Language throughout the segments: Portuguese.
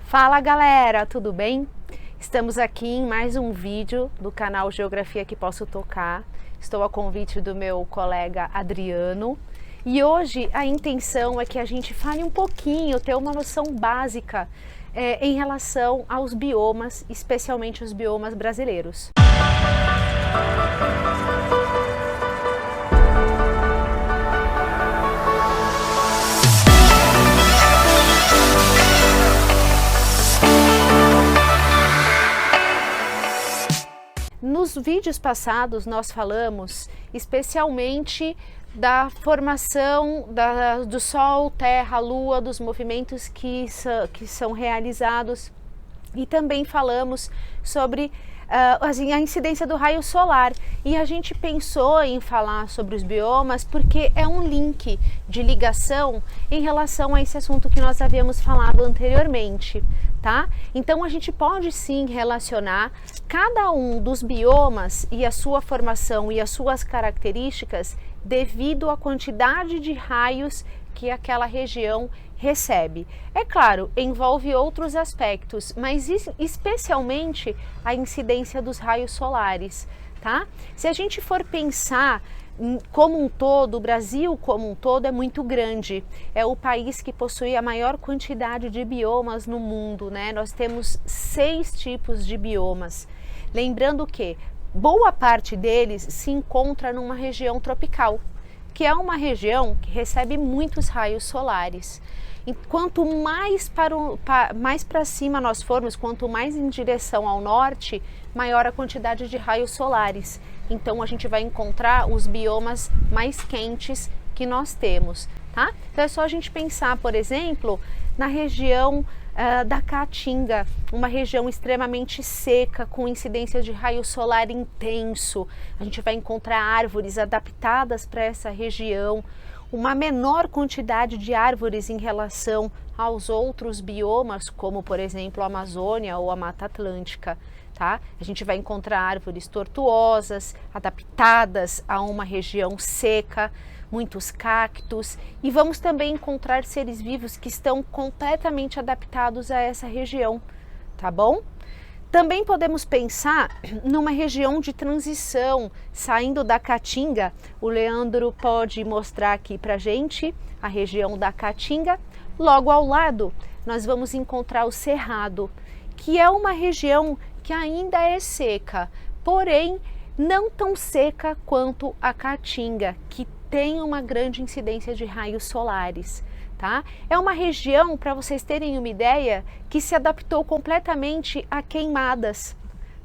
Fala galera, tudo bem? Estamos aqui em mais um vídeo do canal Geografia que Posso Tocar. Estou a convite do meu colega Adriano e hoje a intenção é que a gente fale um pouquinho, ter uma noção básica em relação aos biomas, especialmente os biomas brasileiros. Nos vídeos passados nós falamos especialmente da formação do Sol, Terra, Lua, dos movimentos que são realizados e também falamos sobre a incidência do raio solar, e a gente pensou em falar sobre os biomas porque é um link de ligação em relação a esse assunto que nós havíamos falado anteriormente, tá? Então a gente pode sim relacionar cada um dos biomas e a sua formação e as suas características devido à quantidade de raios que aquela região recebe. É claro, envolve outros aspectos, mas especialmente a incidência dos raios solares, tá? Se a gente for pensar como um todo, o Brasil como um todo é muito grande, é o país que possui a maior quantidade de biomas no mundo, né? Nós temos 6 tipos de biomas, lembrando que boa parte deles se encontra numa região tropical, que é uma região que recebe muitos raios solares. E quanto mais para cima nós formos, quanto mais em direção ao norte, maior a quantidade de raios solares. Então a gente vai encontrar os biomas mais quentes que nós temos, tá? Então é só a gente pensar, por exemplo, na região da Caatinga, uma região extremamente seca, com incidência de raio solar intenso. A gente vai encontrar árvores adaptadas para essa região, uma menor quantidade de árvores em relação aos outros biomas, como por exemplo a Amazônia ou a Mata Atlântica, tá? A gente vai encontrar árvores tortuosas, adaptadas a uma região seca, muitos cactos, e vamos também encontrar seres vivos que estão completamente adaptados a essa região, tá bom? Também podemos pensar numa região de transição, saindo da Caatinga. O Leandro pode mostrar aqui pra gente a região da Caatinga. Logo ao lado nós vamos encontrar o Cerrado, que é uma região que ainda é seca, porém não tão seca quanto a Caatinga, que tem uma grande incidência de raios solares, tá? É uma região, para vocês terem uma ideia, que se adaptou completamente a queimadas,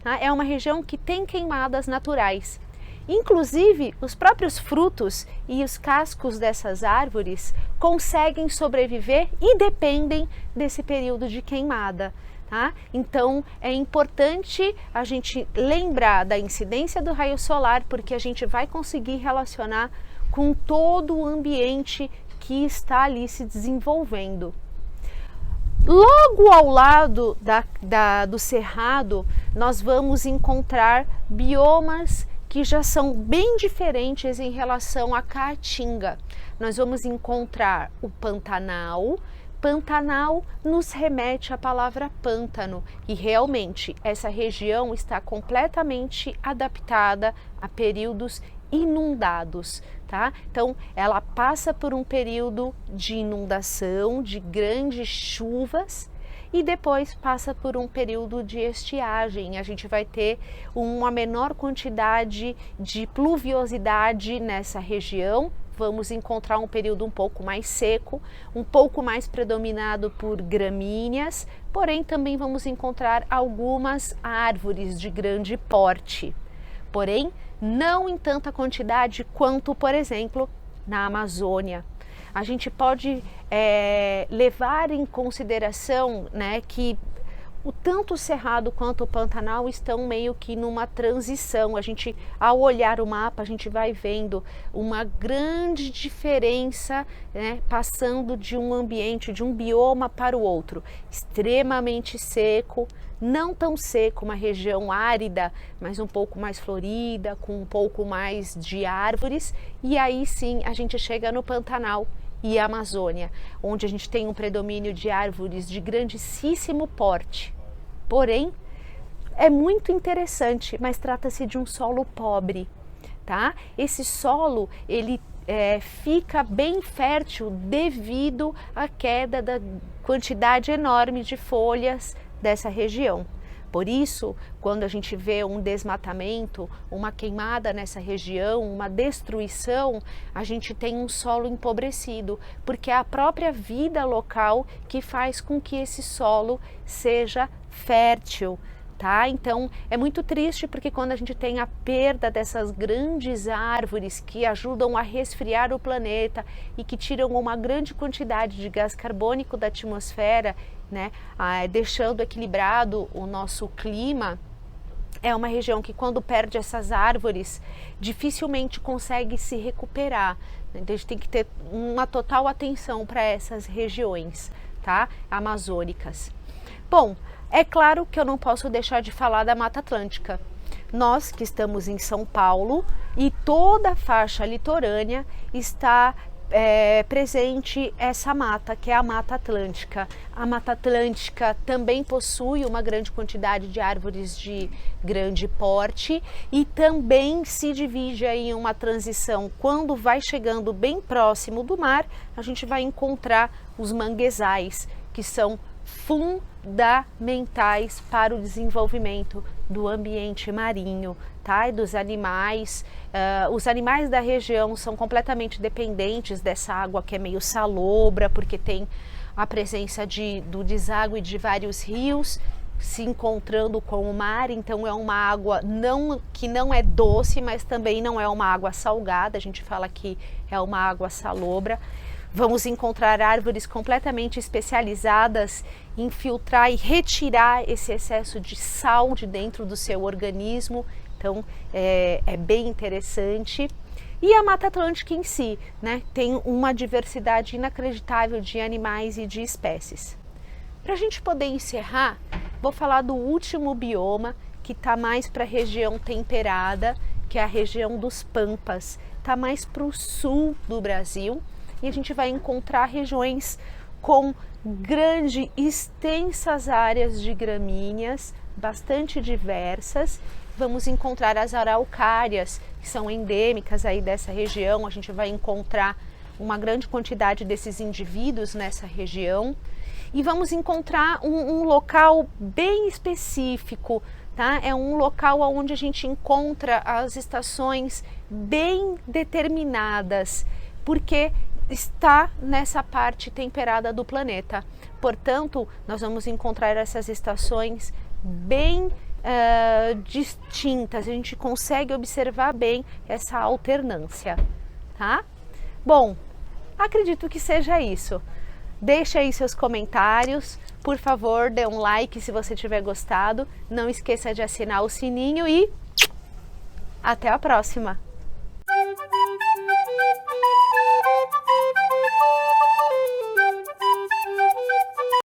tá? É uma região que tem queimadas naturais. Inclusive, os próprios frutos e os cascos dessas árvores conseguem sobreviver e dependem desse período de queimada. Tá? Então é importante a gente lembrar da incidência do raio solar, porque a gente vai conseguir relacionar com todo o ambiente que está ali se desenvolvendo. Logo ao lado do Cerrado, nós vamos encontrar biomas que já são bem diferentes em relação à Caatinga. Nós vamos encontrar o Pantanal. Pantanal nos remete à palavra pântano, e realmente essa região está completamente adaptada a períodos inundados, tá? Então ela passa por um período de inundação, de grandes chuvas, e depois passa por um período de estiagem. A gente vai ter uma menor quantidade de pluviosidade nessa região. Vamos encontrar um período um pouco mais seco, um pouco mais predominado por gramíneas, porém também vamos encontrar algumas árvores de grande porte, porém não em tanta quantidade quanto, por exemplo, na Amazônia. A gente pode levar em consideração, né, que tanto o Cerrado quanto o Pantanal estão meio que numa transição. A gente, ao olhar o mapa, a gente vai vendo uma grande diferença, né, passando de um ambiente, de um bioma para o outro. Extremamente seco, não tão seco, uma região árida, mas um pouco mais florida, com um pouco mais de árvores. E aí sim a gente chega no Pantanal, e Amazônia, onde a gente tem um predomínio de árvores de grandíssimo porte. Porém, é muito interessante, mas trata-se de um solo pobre, tá? Esse solo, ele fica bem fértil devido à queda da quantidade enorme de folhas dessa região. Por isso, quando a gente vê um desmatamento, uma queimada nessa região, uma destruição, a gente tem um solo empobrecido, porque é a própria vida local que faz com que esse solo seja fértil. Tá? Então é muito triste, porque quando a gente tem a perda dessas grandes árvores que ajudam a resfriar o planeta e que tiram uma grande quantidade de gás carbônico da atmosfera, né, deixando equilibrado o nosso clima, é uma região que, quando perde essas árvores, dificilmente consegue se recuperar. Então a gente tem que ter uma total atenção para essas regiões, tá, amazônicas. Bom, é claro que eu não posso deixar de falar da Mata Atlântica. Nós que estamos em São Paulo e toda a faixa litorânea está presente essa mata, que é a Mata Atlântica. A Mata Atlântica também possui uma grande quantidade de árvores de grande porte e também se divide em uma transição. Quando vai chegando bem próximo do mar, a gente vai encontrar os manguezais, que são fundamentais para o desenvolvimento do ambiente marinho, tá? E dos animais. Os animais da região são completamente dependentes dessa água que é meio salobra, porque tem a presença do deságue de vários rios se encontrando com o mar. Então é uma água que não é doce, mas também não é uma água salgada. A gente fala que é uma água salobra. Vamos encontrar árvores completamente especializadas em filtrar e retirar esse excesso de sal de dentro do seu organismo. Então é bem interessante. E a Mata Atlântica em si, né, tem uma diversidade inacreditável de animais e de espécies. Para a gente poder encerrar, vou falar do último bioma, que está mais para a região temperada, que é a região dos Pampas. Está mais para o sul do Brasil. E a gente vai encontrar regiões com extensas áreas de gramíneas, bastante diversas. Vamos encontrar as araucárias, que são endêmicas aí dessa região. A gente vai encontrar uma grande quantidade desses indivíduos nessa região. E vamos encontrar um local bem específico, tá? É um local onde a gente encontra as estações bem determinadas, porque está nessa parte temperada do planeta. Portanto, nós vamos encontrar essas estações bem distintas. A gente consegue observar bem essa alternância, tá? Bom, acredito que seja isso. Deixe aí seus comentários. Por favor, dê um like se você tiver gostado. Não esqueça de assinar o sininho e até a próxima!